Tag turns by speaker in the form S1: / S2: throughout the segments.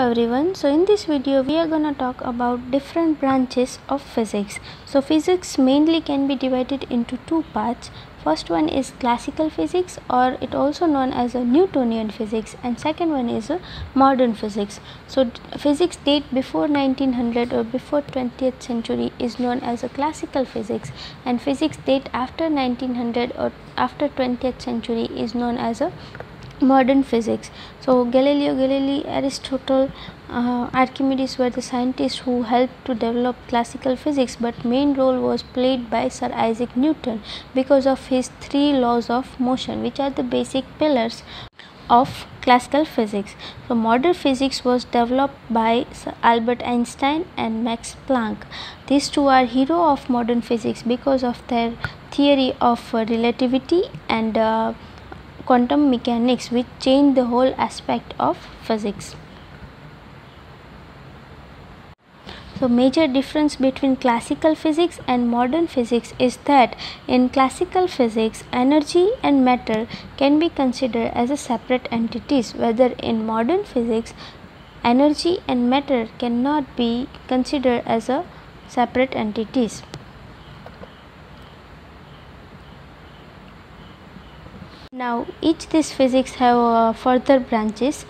S1: everyone. So in this video we are gonna talk about different branches of physics. So physics mainly can be divided into two parts. First one is classical physics, or it also known as a Newtonian physics, and second one is a modern physics. So physics date before 1900 or before 20th century is known as a classical physics, and physics date after 1900 or after 20th century is known as a modern physics. So Galileo Galilei, Aristotle, Archimedes were the scientists who helped to develop classical physics, but main role was played by Sir Isaac Newton because of his three laws of motion, which are the basic pillars of classical physics. So modern physics was developed by Sir Albert Einstein and Max Planck. These two are hero of modern physics because of their theory of relativity and quantum mechanics, which changed the whole aspect of physics. So major difference between classical physics and modern physics is that in classical physics energy and matter can be considered as a separate entities, whether in modern physics energy and matter cannot be considered as a separate entities. Now each this physics have further branches,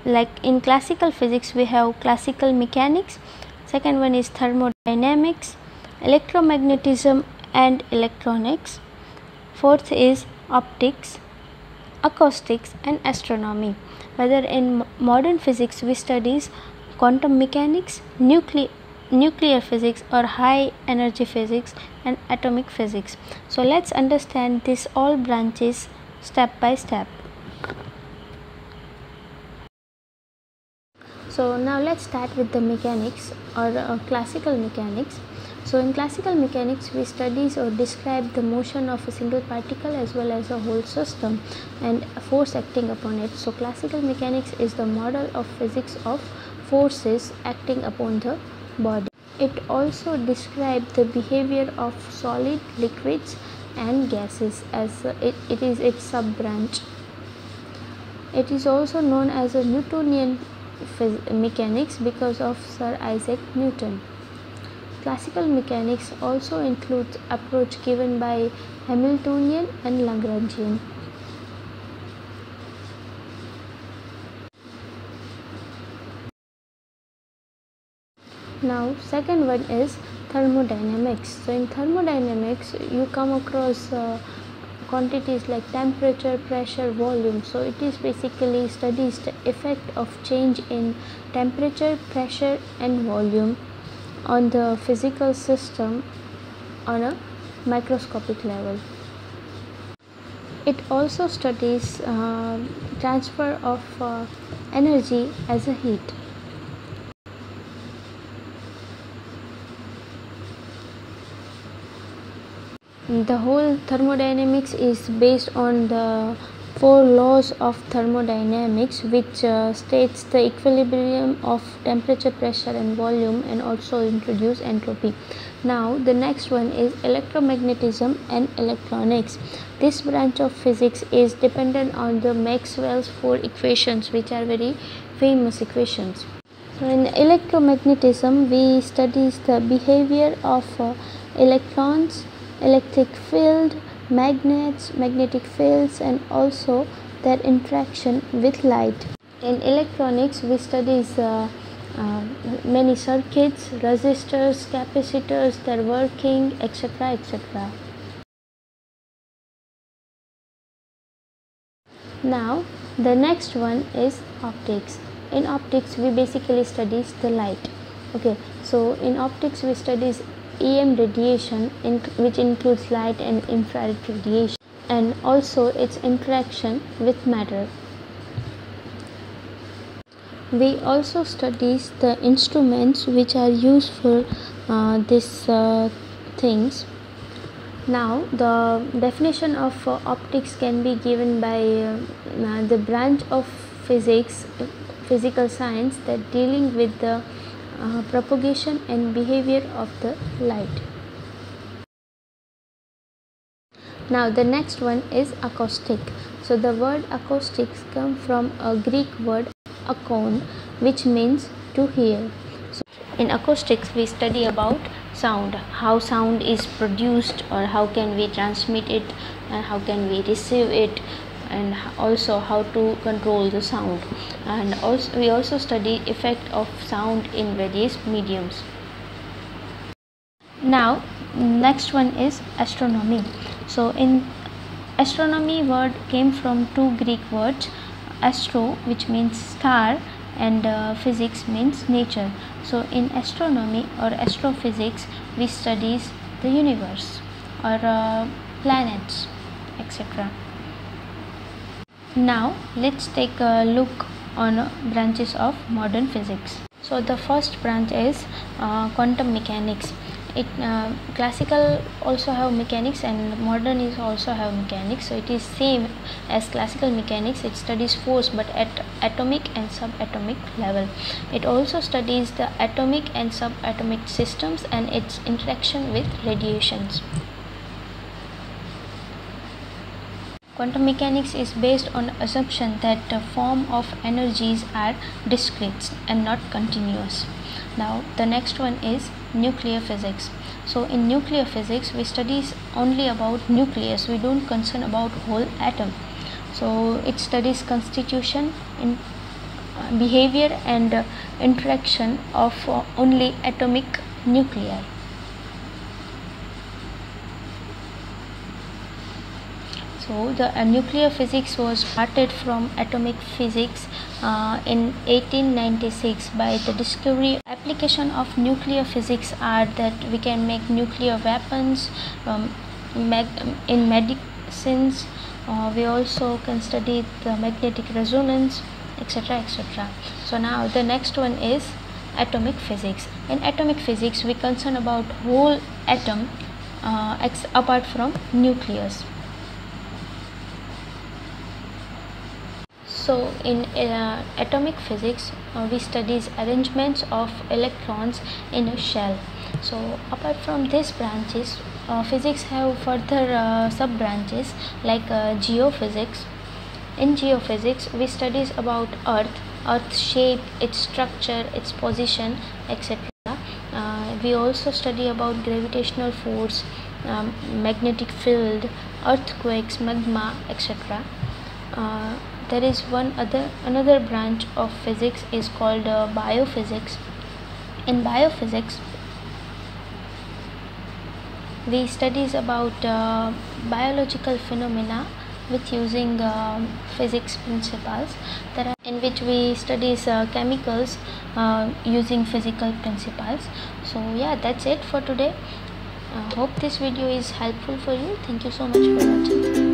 S1: like in classical physics we have classical mechanics, second one is thermodynamics, electromagnetism and electronics, fourth is optics, acoustics and astronomy. Whether in modern physics we studies quantum mechanics, nuclear physics or high energy physics and atomic physics. So let's understand this all branches step by step. So now let's start with the mechanics or classical mechanics. So in classical mechanics we studies or describe the motion of a single particle as well as a whole system and force acting upon it. So classical mechanics is the model of physics of forces acting upon the body. It also describes the behavior of solid, liquids and gases, as it is its sub branch. It is also known as a Newtonian mechanics because of Sir Isaac Newton. Classical mechanics also includes approach given by Hamiltonian and Lagrangian. Now second one is thermodynamics. So in thermodynamics you come across quantities like temperature, pressure, volume. So it is basically studies the effect of change in temperature, pressure and volume on the physical system on a microscopic level. It also studies transfer of energy as a heat. The whole thermodynamics is based on the four laws of thermodynamics, which states the equilibrium of temperature, pressure and volume, and also introduce entropy. Now the next one is electromagnetism and electronics. This branch of physics is dependent on the Maxwell's four equations, which are very famous equations. So in electromagnetism we studies the behavior of electrons, electric field, magnets, magnetic fields and also their interaction with light. In electronics we studies many circuits, resistors, capacitors, their working, etc., etc. Now the next one is optics. In optics we basically studies the light. Okay, so in optics we studies EM radiation, which includes light and infrared radiation, and also its interaction with matter. We also studies the instruments which are used for these things. Now the definition of optics can be given by the branch of physical science that dealing with the propagation and behavior of the light. Now the next one is acoustic. So the word acoustics come from a Greek word a cone, which means to hear. So in acoustics we study about sound, how sound is produced or how can we transmit it and how can we receive it, and also how to control the sound. And also we also study effect of sound in various mediums. Now next one is astronomy. So in astronomy, word came from two Greek words, astro, which means star, and physics means nature. So in astronomy or astrophysics we studies the universe or planets, etc. Now let's take a look on branches of modern physics. So the first branch is quantum mechanics. Classical also have mechanics and modern is also have mechanics. So it is same as classical mechanics. It studies force but at atomic and subatomic level. It also studies the atomic and subatomic systems and its interaction with radiations. Quantum mechanics is based on the assumption that the form of energies are discrete and not continuous. Now the next one is nuclear physics. So in nuclear physics we studies only about nucleus, we don't concern about whole atom. So it studies constitution, in behavior and interaction of only atomic nuclei. So the nuclear physics was started from atomic physics in 1896 by the discovery. Application of nuclear physics are that we can make nuclear weapons, in medicines, we also can study the magnetic resonance, etc., etc. So now the next one is atomic physics. In atomic physics we concern about whole atom apart from nucleus. So in atomic physics we studies arrangements of electrons in a shell. So apart from these branches, physics have further sub branches like geophysics. In geophysics we studies about earth's shape, its structure, its position, etc. We also study about gravitational force, magnetic field, earthquakes, magma, etc. There is another branch of physics is called biophysics. In biophysics we studies about biological phenomena with using physics principles, in which we studies chemicals using physical principles. So yeah, that's it for today. Hope this video is helpful for you. Thank you so much for watching.